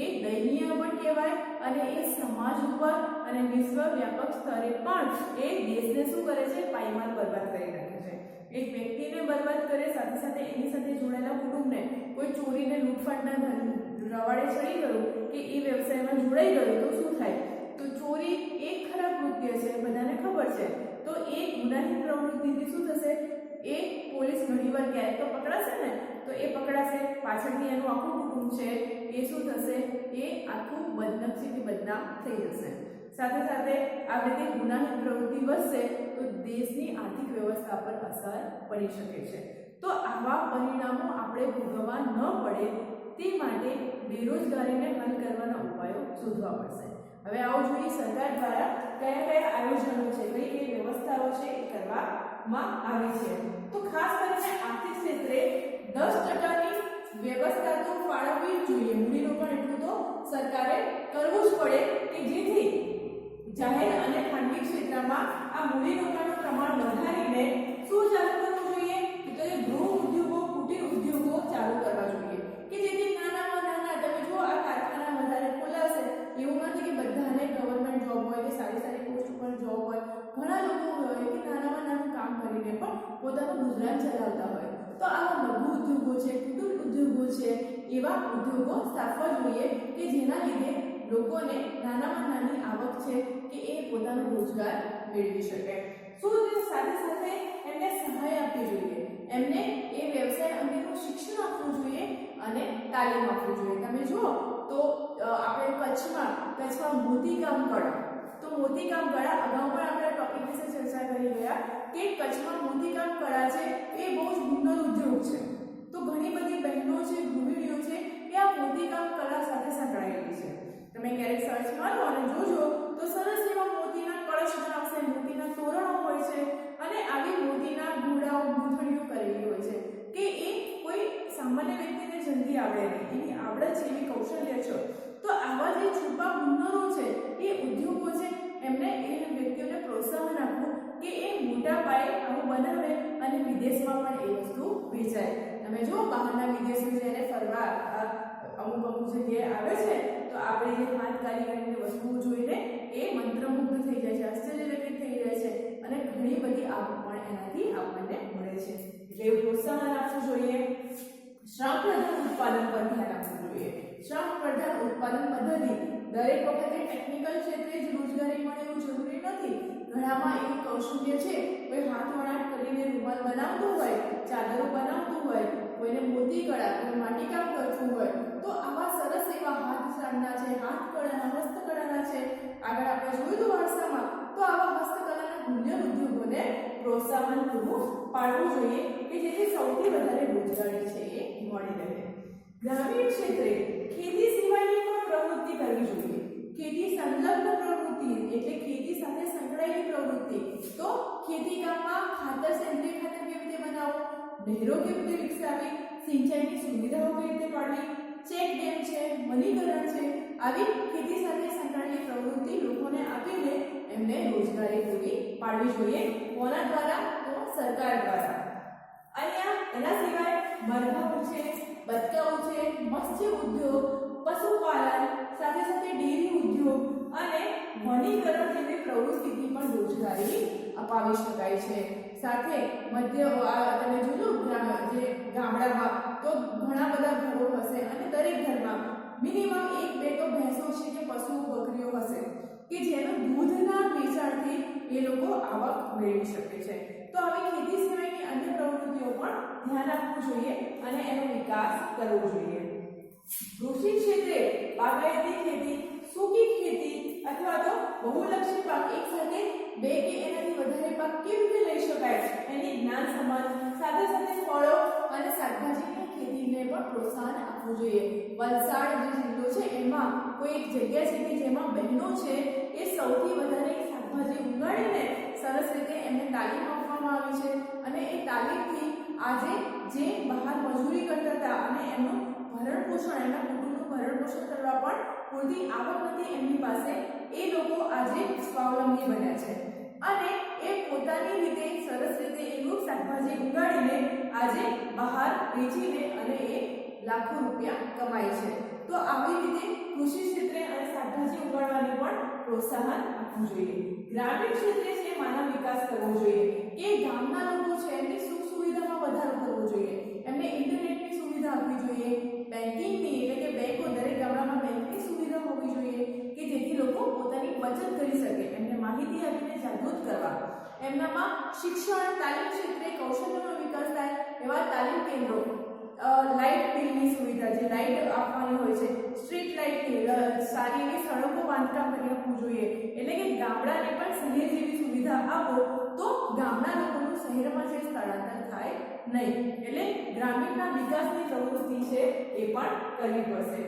એ દયનીય પણ કહેવાય અને એ સમાજ ઉપર અને વિશ્વવ્યાપક સ્તરે પણ એ દેશને શું કરે છે, પાયમાલ બરબાદ કરી નાખે છે. એક વ્યક્તિને બરબાદ કરે, સાથે સાથે એની સાથે જોડાયેલા કુટુંબને. કોઈ ચોરીને લૂંટફાટના રવાડે ચડી ગયું કે એ વ્યવસાયમાં જોડાઈ ગયું તો શું થાય, તો ચોરી એક ખરાબ કૃત્ય છે, બધાને ખબર છે. તો એ ગુનાહિત પ્રવૃત્તિથી શું થશે, એ પોલીસ ઘણીવાર ક્યારેક તો પકડાશે ને, તો એ પકડાશે, પાછળથી એનું આખું કુટુંબ છે એ શું થશે, એ આખું બદનક્ષીથી બદનામ થઈ જશે. સાથે સાથે આ રીતે ગુનાહિત પ્રવૃત્તિ વધશે તો દેશની આર્થિક વ્યવસ્થા પર અસર પડી શકે છે. તો આવા પરિણામો આપણે ભોગવવા ન પડે તે માટે બેરોજગારીને હલ કરવાના ઉપાયો શોધવા પડશે. હવે આવો જોઈએ સરકાર દ્વારા કયા કયા આયોજનો છે, કઈ કઈ વ્યવસ્થાઓ છે એ કરવામાં આવી છે. તો ખાસ કરીને આર્થિક ક્ષેત્રે 10% વ્યવસ્થા તો ફાળવવી જ જોઈએ. મૂડીરોકાણ એટલું તો સરકારે કરવું જ પડે કે જેથી જાહેર અને ખાનગી ક્ષેત્રમાં આ મૂડીરોકાણનું પ્રમાણ વધારીને શું ચાલુ કરવું જોઈએ, તો એ ગૃહ ઉદ્યોગો, કુટીર ઉદ્યોગો ચાલુ કરવા જોઈએ કે જેથી નાનામાં નાના, તમે જો આ કારખાના વધારે ખોલાશે, એવું નથી કે બધાને ગવર્મેન્ટ જોબ હોય કે સારી પોસ્ટ ઉપર જોબ હોય. ઘણા લોકો હોય કે નાનામાં નાનું કામ કરીને પણ પોતાનું ગુજરાન ચલાવતા હોય. તો આવા લઘુ ઉદ્યોગો છે, કુટીર ઉદ્યોગો છે, એવા ઉદ્યોગો સ્થાપવા જોઈએ કે જેના લીધે લોકોને નાનામાં નાની આવક છે કે એ પોતાનો રોજગાર મેળવી શકે. શું સાથે સાથે એમને સહાય આપવી જોઈએ, એમને એ વ્યવસાય અંગેનું શિક્ષણ આપવું જોઈએ અને તાલીમ આપવી જોઈએ. તમે જુઓ તો આપણે કચ્છમાં મોતીકામ કળા, તો મોતીકામ કળા અગાઉ પણ આપણે ટોપિક વિશે ચર્ચા કરી ગયા કે કચ્છમાં મોતીકામ કળા છે એ બહુ જ ઉન્નત ઉદ્યોગ છે. તો ઘણી બધી બહેનો છે, ગૃહિણીઓ છે એ આ મોતીકામ કળા સાથે સંકળાયેલી છે. તમે ક્યારેક સર્ચ મારો અને જોજો તો સરસ એવા મોતીના કળશ બનાવશે, મોતીના તોરણો હોય છે અને આવી મોતીના ઘોડાઓ, ગૂંથણીઓ કરેલી હોય છે. આવડે નહીં, એની આવડત છે, એવી કૌશલ્ય છે, તો આવા જે છુપા હુનરો છે એ ઉદ્યોગો છે એમને એ વ્યક્તિઓને પ્રોત્સાહન આપવું કે એ મોટા પાયે આવું બનાવે અને વિદેશમાં પણ એ વસ્તુ વેચાય. તમે જો બહારના વિદેશો જ્યારે ફરવા અમુક જગ્યાએ આવે છે તો આપણે જે હાથ કારીગરીની વસ્તુઓ જોઈને એ મંત્રમુગ્ધ થઈ જાય છે, આશ્ચર્યચકિત થઈ જાય છે અને ઘણી બધી આવક પણ એનાથી આપણને મળે છે. એટલે પ્રોત્સાહન આપવું જોઈએ. શ્રમ પ્રધાન ઉત્પાદન પર ધ્યાન આપવું જોઈએ. શ્રમ પ્રધાન ઉત્પાદન પદ્ધતિ દરેક વખતે ટેકનિકલ ક્ષેત્રે જ રોજગારી મળે એવું જરૂરી નથી. ઘણામાં એવું કૌશલ્ય છે, કોઈ હાથ વણાટ કરીને રૂમાલ બનાવતું હોય, ચાદરો બનાવતું હોય, કોઈને મોતી કળા, કોઈ માટીકામ કરતું હોય, તો આવા સરસ એવા હાથશાળના છે, હાથકળાના, હસ્તકળાના છે, આગળ આપણે જોયું તો વારસામાં, તો આવા હસ્તકલાના મૂલ્ય ઉદ્યોગોને પ્રોત્સાહન પૂરું પાડવું જોઈએ કે જેથી સૌથી વધારે રોજગારી છે એ મળી રહે. ગ્રામીણ ક્ષેત્રે ખેતી સિવાયની પણ પ્રવૃત્તિ કરવી જોઈએ. ખેતી સંલગ્ન પ્રવૃત્તિ એટલે ખેતી સાથે સંકળાયેલી પ્રવૃત્તિ. તો ખેતી કામમાં ખાતર, સેન્દ્રિય ખાતર કેવી રીતે બનાવવું, નહેરો કેવી રીતે વિકસાવવી, સિંચાઈની સુવિધાઓ કેવી રીતે પાડવી, ચેક ડેમ છે, વનીકરણ છે, આવી ખેતી સાથે સંકળાયેલી પ્રવૃત્તિ લોકોને આપીને એમને રોજગારી પૂરી પાડવી જોઈએ. કોના દ્વારા? તો સરકાર દ્વારા. અહીંયા એના સિવાય મરઘાઓ છે, બતકાઓ છે, મત્સ્ય ઉદ્યોગ, પશુપાલન, સાથે સાથે ડેરી ઉદ્યોગ અને વનીકરણ જેવી પ્રવૃત્તિથી પણ રોજગારી અપાવી શકાય છે. સાથે મધ્ય તમે જોયું જે ગામડામાં તો ઘણા બધા ઘરો હશે અને દરેક ઘરમાં મિનિમમ 1-2 તો ભેંસો છે કે પશુ બકરીઓ હશે કે જેનું દૂધના વેચાણથી એ લોકો આવક મેળવી શકે છે. તો આવી ખેતી સિવાયની અન્ય પ્રવૃત્તિઓ પણ ધ્યાન આપવું જોઈએ અને એનો વિકાસ કરવો જોઈએ. કૃષિ ક્ષેત્રે બાગાયતી ખેતી, સૂકી ખેતી અથવા તો બહુલક્ષી પાક એક સાથે 2 કે એનાથી વધારે પાક કેવી રીતે લઈ શકાય એની જ્ઞાન સમાન, સાથે સાથે ફળો અને શાકભાજીની ખેતીને પણ પ્રોત્સાહન આપવું જોઈએ. વલસાડ જે જિલ્લો છે એમાં કોઈ એક જગ્યા છે કે જેમાં બહેનો છે એ સૌથી વધારે શાકભાજી ઉગાડીને સરસ રીતે એમને તાલીમ આપવામાં આવી છે અને એ તાલીમથી આજે જે બહાર મજૂરી કરતા હતા અને એમનું ભરણ પોષણ, એમના કુટુંબનું ભરણ પોષણ કરવા પણ પૂરતી આવક નથી એમની પાસે, એ લોકો આજે સ્વાવલંબી બન્યા છે અને એ પોતાની રીતે સરસ રીતે એવું શાકભાજી ઉગાડીને આજે બહાર વેચીને અને એ લાખો રૂપિયા કમાય છે. તો આવી રીતે કૃષિ ક્ષેત્રે અને શાકભાજી ઉગાડવાની પણ પ્રોત્સાહન આપવું જોઈએ. ગ્રામીણ ક્ષેત્રે છે માનવ વિકાસ કરવો જોઈએ કે ગામના લોકો છે એમની સુખ સુવિધામાં વધારો કરવો જોઈએ, એમને ઇન્ટરનેટની સુવિધા આપવી જોઈએ, બેન્કિંગની એટલે કે બેંકો દરેક ગામડામાં બેંકની સુવિધા હોવી જોઈએ કે જેથી લોકો પોતાની બચત કરી શકે, એમને માહિતી આપીને જાગૃત કરવા, એમનામાં શિક્ષણ તાલીમ ક્ષેત્રે કૌશલ્યનો વિકાસ થાય એવા તાલીમ કેન્દ્રો, લાઇટ બિલની સુવિધા, જે લાઇટ આપવાની હોય છે, સ્ટ્રીટ લાઇટની સારી એવી સડકો બાંધકામ કરી આપવું જોઈએ. એટલે કે ગામડાને પણ શહેર જેવી સુવિધા આપો તો ગામના લોકોનું શહેરમાં જે સ્થળાંતર થાય નહીં. એટલે ગ્રામીણના વિકાસની પ્રવૃત્તિ છે એ પણ કરવી પડશે.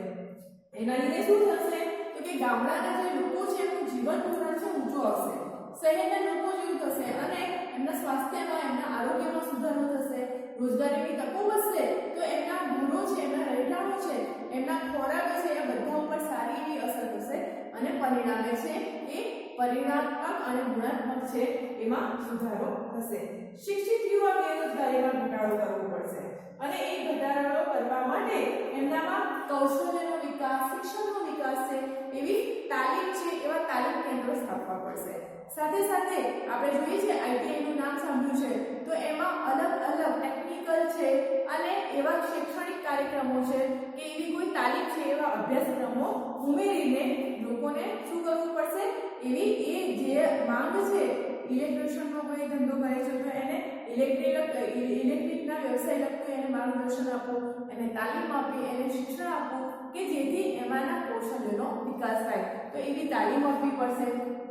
એના લીધે શું થશે તો કે ગામડાના જે લોકો છે એનું જીવન ધોરણ છે ઊંચું આવશે, શહેરના લોકો જેવું થશે અને એમના સ્વાસ્થ્યમાં, એમના આરોગ્યમાં સુધારો થશે, રોજગારીની તકો વધશે તો એમના ઘરો છે, એમના રહેઠાણો છે, એમના ખોરાક છે એ બધા ઉપર સારી એવી અસર થશે અને પરિણામે છે એ પરિણાત્મક અને ગુણાત્મક છે એમાં સુધારો થશે. શિક્ષિત યુવા બેરોજગારીમાં ઘટાડો કરવો પડશે અને એ ઘટાડો કરવા માટે એમનામાં કૌશલ્યનો વિકાસ, શિક્ષણનો વિકાસ છે એવી તાલીમ છે એવા તાલીમ કેન્દ્રો સ્થાપવા પડશે. સાથે સાથે આપણે જોઈએ છે આઈટીઆઈ નું નામ સાંભળ્યું છે તો એમાં અલગ અલગ ટેકનિકલ છે અને એવા શૈક્ષણિક કાર્યક્રમો છે કે એવી કોઈ તાલીમ છે એવા અભ્યાસક્રમો ઉમેરીને લોકોને શું કરવું પડશે, એવી એ જે માંગ છે, ઇલેક્ટ્રિશિયનનો કોઈ ધંધો કરે છે તો એને ઇલેક્ટ્રિકના વ્યવસાય લગતું એને માર્ગદર્શન આપો, એને તાલીમ આપી, એને શિક્ષણ આપો કે જેથી એમાંના કૌશલ્યનો વિકાસ થાય. તો એવી તાલીમ આપવી પડશે.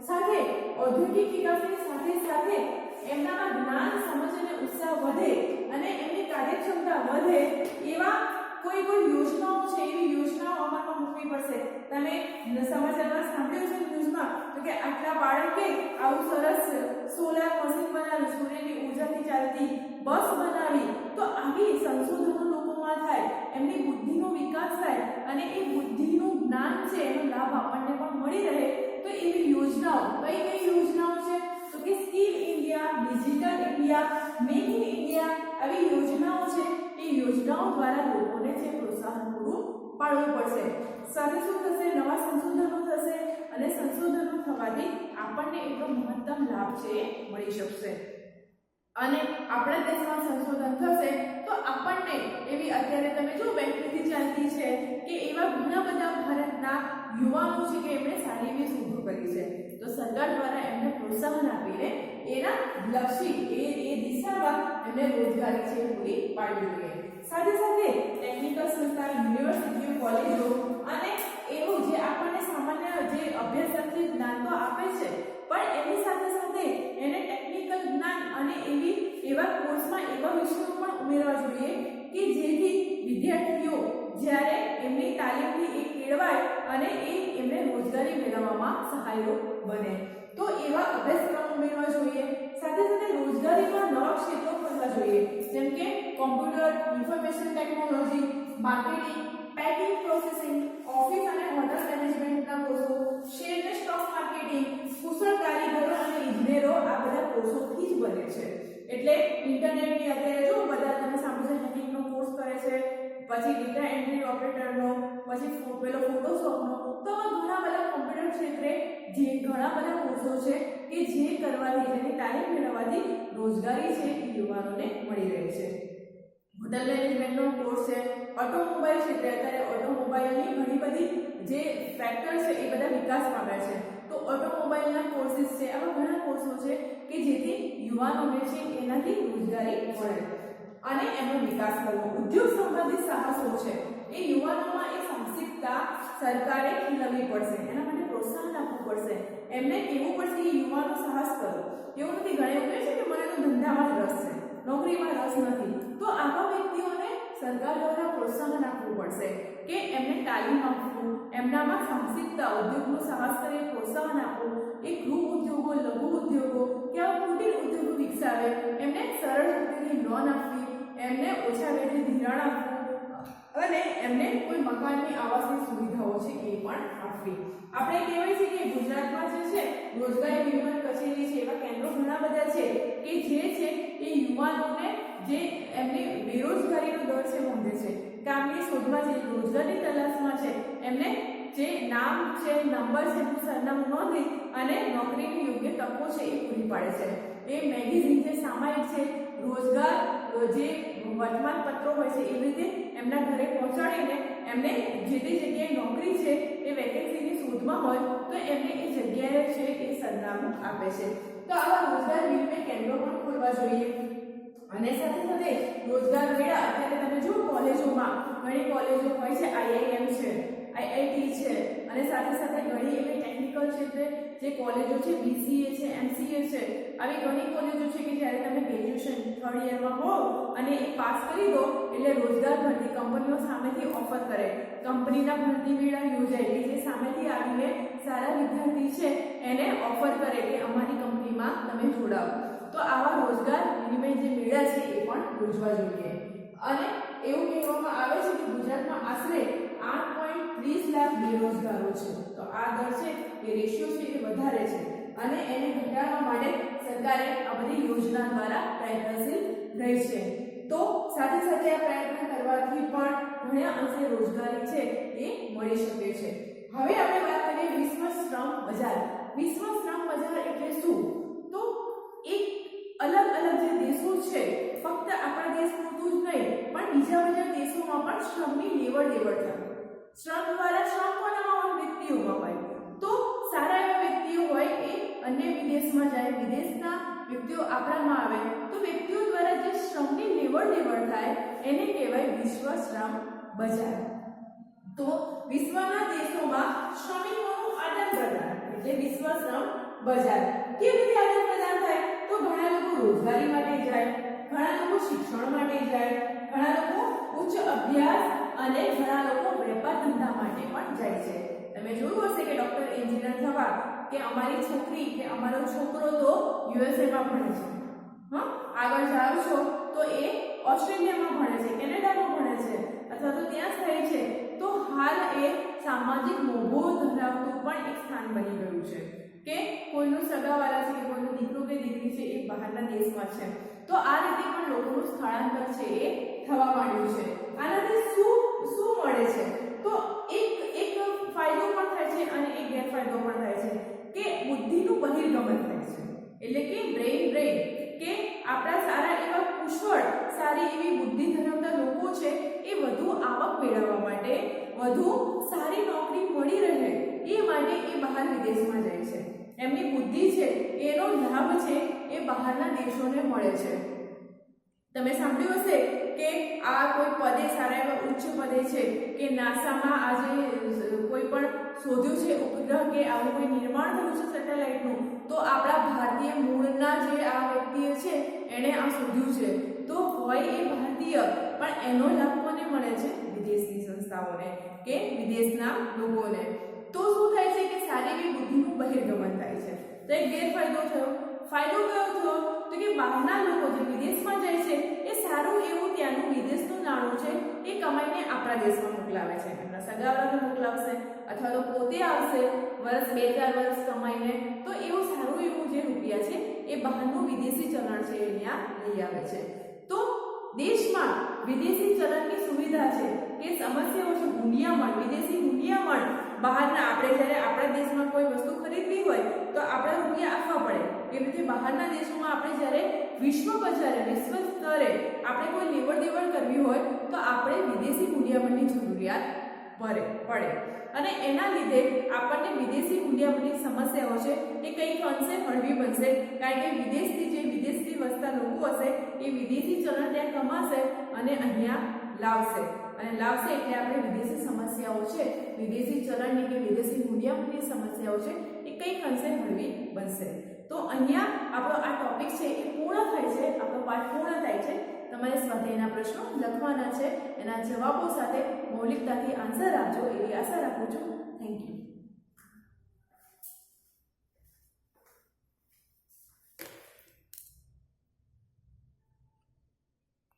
સાથે ઔદ્યોગિક વિકાસની સાથે સાથે એમનામાં જ્ઞાન, સમજ અને ઉત્સાહ વધે અને એમની કાર્યક્ષમતા વધે એવા કોઈ યોજનાઓ છે એવી યોજનાઓ અમલમાં મૂકવી પડશે. તમે સમાચારમાં સાંભળ્યું છે ન્યૂઝમાં તો કે આટલા બાળકે આવું સરસ સોલાર મશીન બનાવ્યું, સૂર્યની ઉર્જાથી ચાલતી બસ બનાવી. તો આવી સંશોધનો લોકોમાં સંજોગોમાં થાય, એમની બુદ્ધિનો વિકાસ થાય અને એ બુદ્ધિનું જ્ઞાન છે એનો લાભ આપણને પણ મળી રહે, તો એવી યોજનાઓ, કઈ કઈ યોજનાઓ છે તો કે skill India, digital India, make in India, આવી યોજનાઓ છે. એ યોજનાઓ દ્વારા લોકોને છે પ્રોત્સાહન પૂરું પાડવું પડશે. સાથે શું થશે, નવા સંશોધનો થશે અને સંશોધનો થવાથી આપણને એટલો મહત્તમ લાભ છે એ મળી શકશે. અને આપણા દેશમાં સંશોધન થશે તો આપણને એવી, અત્યારે તમે જો વેકેન્સી ચાલતી છે કે એવા ઘણા બધા ભારતના યુવાનો છે કે એમણે સારી એવી શોધો કરી છે, તો સરકાર દ્વારા એમને પ્રોત્સાહન આપીને એના લક્ષી એ દિશામાં એમને રોજગારી છે પૂરી પાડવી જોઈએ. સાથે સાથે ટેકનિકલ સંસ્થા, યુનિવર્સિટીઓ, કોલેજો અને એવું જે આપણને સામાન્ય જે અભ્યાસક્રમથી જ્ઞાન તો આપે છે, પણ એની સાથે સાથે એને ટેકનિકલ જ્ઞાન અને એવા કોર્સમાં એવા વિષયો પણ ઉમેરવા જોઈએ કે જેથી વિદ્યાર્થીઓ જ્યારે એમની તાલીમથી એ કેળવાય અને એમને રોજગારી મેળવવામાં સહાયરૂપ બને. તો એવા અભ્યાસક્રમ ઉમેરવા જોઈએ. સાથે સાથે રોજગારીમાં નવા ક્ષેત્રો ખોલવા જોઈએ, જેમ કે computer, information technology, marketing, packing, processing, office અને હોટલ મેનેજમેન્ટના કોર્સો, શેર અને સ્ટોક માર્કેટિંગ, કુશળ કારીગરો અને ઇજનેરો આ બધા કોર્સોથી જ બને છે. એટલે ઇન્ટરનેટની અત્યારે જો બધા તમે સાંભળ્યું છે હેકિંગનો કોર્સ કરે છે, પછી ડેટા એન્ટ્રી ઓપરેટરનો, પછી પેલો ફોટોશોપનો, તો ઘણા બધા કોમ્પ્યુટર ક્ષેત્રે જે ઘણા બધા કોર્સો છે કે જે કરવાથી, જેની તાલીમ મેળવવાથી રોજગારી છે એ યુવાનોને મળી રહે છે. હોટલ મેનેજમેન્ટનો કોર્સ છે, ઓટોમોબાઈલ ક્ષેત્રે અત્યારે ઓટોમોબાઈલની ઘણી બધી જે ફેક્ટર છે એ બધા વિકાસ પામ્યા છે, તો ઓટોમોબાઈલના કોર્સિસ છે, આવા ઘણા કોર્સો છે કે જેથી યુવાનોને છે એનાથી રોજગારી મળે અને એનો વિકાસ કરવો. ઉદ્યોગ સંબંધિત સાહસો છે એ યુવાનોમાં એ સાહસિકતા સરકારે ખીલવવી પડશે, એના માટે પ્રોત્સાહન આપવું પડશે. એમને કહેવું પડશે કે યુવાનો સાહસ કરો. એવું નથી, ઘણા એવું કહે છે કે મને તો ધંધામાં જ રસ છે, નોકરીમાં રસ નથી, તો આવા વ્યક્તિઓને સરકાર દ્વારા પ્રોત્સાહન આપવું પડશે કે એમને તાલીમ આપવું, એમનામાં સાહસિકતા, ઉદ્યોગનું સાહસ કરી પ્રોત્સાહન આપવું, એ ગૃહ ઉદ્યોગો, લઘુ ઉદ્યોગો કે આવા કુટીર ઉદ્યોગો વિકસાવે, એમને સરળ રૂપેથી લોન આપવી, એમને ઓછા વ્યાજે ધિરાણ આપવું અને એમને કોઈ મકાનની આવાસની સુવિધાઓ છે એ પણ આપવી. આપણે કહેવાય છે કે ગુજરાતમાં જે છે રોજગારી નિર્માણ કચેરી છે, એવા કેન્દ્રો ઘણા બધા છે કે જે છે એ યુવાનોને જે એમની બેરોજગારીનો દર છે વધે છે, કામની શોધમાં છે, રોજગારી તલાશમાં છે, એમને જે નામ છે, નંબર છે, સરનામું નોંધી અને નોકરીની યોગ્ય તકો છે એ પૂરી પાડે છે. એ મેગેઝિન છે, સામાયિક છે, રોજગાર જે વર્તમાન પત્રો હોય છે એવી રીતે એમના ઘરે પહોંચાડીને એમને જે તે જગ્યાએ નોકરી છે એ વેકેન્સીની શોધમાં હોય તો એમને એ જગ્યાએ છે એ સરનામું આપે છે. તો આવા રોજગાર વિનિમય કેન્દ્રો પણ ખોલવા જોઈએ. અને સાથે સાથે રોજગાર મેળા, અત્યારે તમે જુઓ કોલેજોમાં ઘણી કોલેજો હોય છે, IIM છે, IIT છે, અને સાથે સાથે ઘણી એવી ટેકનિકલ ક્ષેત્રે જે કોલેજો છે, BCA છે, MCA છે, આવી ઘણી કોલેજો છે કે જ્યારે તમે ગ્રેજ્યુએશન 3rd યરમાં હો અને એ પાસ કરી દો એટલે રોજગાર ભરતી કંપનીઓ સામેથી ઓફર કરે, કંપનીના ભરતી મેળા યોજાય કે જે સામેથી આવીને સારા વિદ્યાર્થી છે એને ઓફર કરે કે અમારી કંપનીમાં તમે જોડાઓ. તો આવા રોજગાર વિનિમય જે મેળા છે એ પણ યોજવા જોઈએ. અને એવું કહેવામાં આવે છે કે ગુજરાતમાં આશરે 8.30 લાખ બેરોજગારો છે, તો આ દર છે એ રેશિયો છે એ વધારે છે અને એને ઘટાડવા માટે સરકારે આ બધી યોજના દ્વારા પ્રયત્નશીલ રહી છે. તો સાથે સાથે આ પ્રયત્ન કરવાથી પણ ઘણા અંશે રોજગારી છે એ મળી શકે છે. હવે આપણે વાત કરીએ વિશ્વ શ્રમ બજાર. વિશ્વ શ્રમ બજાર એટલે શું? તો એક અલગ અલગ જે દેશો છે, ફક્ત આપણા દેશ પૂરતું જ નહીં પણ બીજા બધા દેશોમાં પણ શ્રમની લેવડ દેવડ થાય. શ્રમ દ્વારા શ્રમ કોનામાં વ્યક્તિઓમાં હોય, તો સારા એવા વ્યક્તિઓ હોય એ અન્ય વિદેશમાં જાય, વિદેશના વ્યક્તિઓ આપણામાં આવે, તો વ્યક્તિઓ દ્વારા જે શ્રમની લેવડ દેવડ થાય એને કહેવાય વિશ્વ શ્રમ બજાર. તો વિશ્વના દેશોમાં શ્રમિકોનું આદાન પ્રદાન એટલે વિશ્વ શ્રમ બજાર. કેવી રીતે આદાન પ્રદાન થાય? તો ઘણા લોકો રોજગારી માટે જાય, ઘણા લોકો શિક્ષણ માટે જાય, ઘણા લોકો ઉચ્ચ અભ્યાસ અને ઘણા લોકો વેપાર ધંધા માટે પણ જાય છે. તમે જોયું હશે કે ડોક્ટર, એન્જિનિયર થવા કે અમારી છોકરી કે અમારો છોકરો તો USA માં ભણે છે, આગળ જાવ છો તો એ ઓસ્ટ્રેલિયામાં ભણે છે, કેનેડામાં ભણે છે અથવા તો ત્યાં થાય છે, તો હાલ એ સામાજિક મોભો ધરાવતું પણ એક સ્થાન બની ગયું છે કે કોઈનું સગાવાલા છે કે કોઈનું દીકરો કે દીકરી છે એ બહારના દેશમાં છે, તો આ રીતે પણ લોકોનું સ્થળાંતર છે એ થવા માંડ્યું છે. આનાથી શું મળે છે? તો એક ફાયદો પણ થાય છે અને એક ગેરફાયદો પણ થાય છે કે બુદ્ધિનું બહિર્ગમન થાય છે, એટલે કે બ્રેઇન કે આપણા સારા એવા કુશળ સારી એવી બુદ્ધિ ધરાવતા લોકો છે એ વધુ આવક મેળવવા માટે, વધુ સારી નોકરી મળી રહે એ માટે એ બહાર વિદેશમાં જાય છે. એમની બુદ્ધિ છે એનો લાભ છે એ બહારના દેશોને મળે છે. તમે સાંભળ્યું હશે કે આ કોઈ પદે સારા એવા ઉચ્ચ પદે છે કે નાસામાં આજે કોઈ પણ શોધ્યું છે ઉપગ્રહ કે આવું કોઈ નિર્માણ થયું છે સેટેલાઇટનું, તો આપણા ભારતીય મૂળના જે આ વ્યક્તિએ છે એણે આ શોધ્યું છે, તો હોય એ ભારતીય પણ એનો લાભ કોને મળે છે? વિદેશની સંસ્થાઓને કે વિદેશના લોકોને. તો શું થાય છે કે સારી એવી બુદ્ધિનું બહિર્ગમન થાય છે. તો એક ગેરફાયદો થયો. ફાયદો કયો થયો? તો કે બહારના લોકો જે વિદેશમાં જાય છે એ સારું એવું ત્યાંનું વિદેશનું નાણું છે એ કમાઈને આપણા દેશમાં મોકલાવે છે, એમના સગાવાલાને મોકલાવશે અથવા તો પોતે આવશે વર્ષ 2-4 વર્ષ કમાઈને, તો એવું સારું એવું જે રૂપિયા છે એ બહારનું વિદેશી ચલણ છે અહીંયા લઈ આવે છે. તો દેશમાં વિદેશી ચલણની સુવિધા છે કે સમસ્યાઓ છે ગુંડિયામણ, વિદેશી ગુંડિયામણ બહારના, આપણે જ્યારે આપણા દેશમાં કોઈ વસ્તુ ખરીદવી હોય તો આપણે રૂપિયા આપવા પડે, એવી રીતે બહારના દેશોમાં આપણે જ્યારે વિશ્વ બજારે વિશ્વ સ્તરે આપણે કોઈ લેવડ દેવડ કરવી હોય તો આપણે વિદેશી ગુંડિયામણની જરૂરિયાત પડે અને એના લીધે આપણને વિદેશી ગુંડિયામણની સમસ્યાઓ છે એ કંઈક અંશે હળવી બનશે, કારણ કે વિદેશથી વસતા લોકો હશે એ વિદેશી ચલણ ત્યાં કમાશે અને અહીંયા લાવશે એટલે આપણે વિદેશી સમસ્યાઓ છે, વિદેશી ચલણની કે વિદેશી મૂલ્યાંકનની સમસ્યાઓ છે એ કંઈક અંશે હળવી બનશે. તો અહીંયા આપણો આ ટોપિક છે એ પૂર્ણ થાય છે, આપણો પાઠ પૂર્ણ થાય છે. તમારે સ્વાધ્યાયના પ્રશ્નો લખવાના છે, એના જવાબો સાથે મૌલિકતાથી આન્સર આપજો એવી આશા